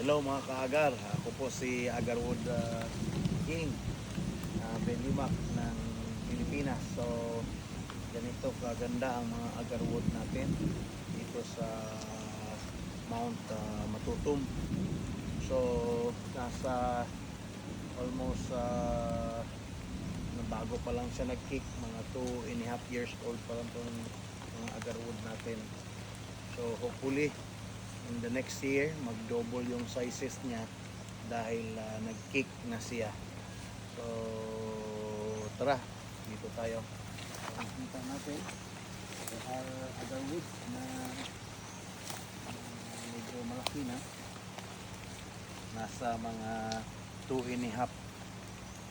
Hello mga kaagar, ako po si Agarwood King Belimac ng Pilipinas. So ganito kaganda ang mga agarwood natin dito sa Mount Matutum. So nasa almost bago pa lang siya nag-kick, mga 2.5 years old pa lang itong mga agarwood natin. So hopefully in the next year mag-double yung sizes niya dahil nag-kick na siya. So tara, dito tayo. Nakita natin are agarwood na medyo malaki na, nasa mga 2.5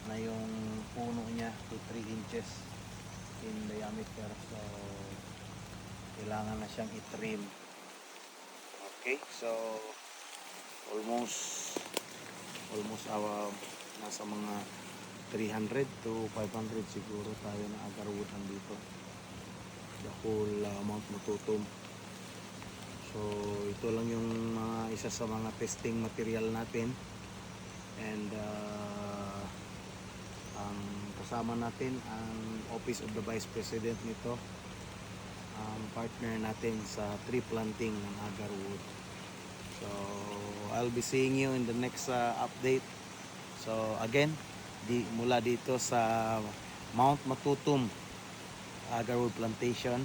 na yung puno niya to 3 inches in diameter. So kailangan na siyang i-trim. Okay, so almost nasa mga 300 to 500 siguro tayo na agarwood dito, the whole Mount Matutum. So ito lang yung mga isa sa mga testing material natin, and ang kasama natin ang Office of the Vice President nito, ang partner natin sa tree planting ng agarwood. So I'll be seeing you in the next update. So again, mula dito sa Mount Matutum Agarwood Plantation,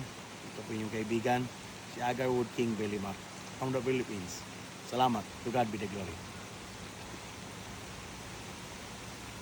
ito po yung kaibigan, si Agarwood King Belimac from the Philippines. Salamat. To God be the glory.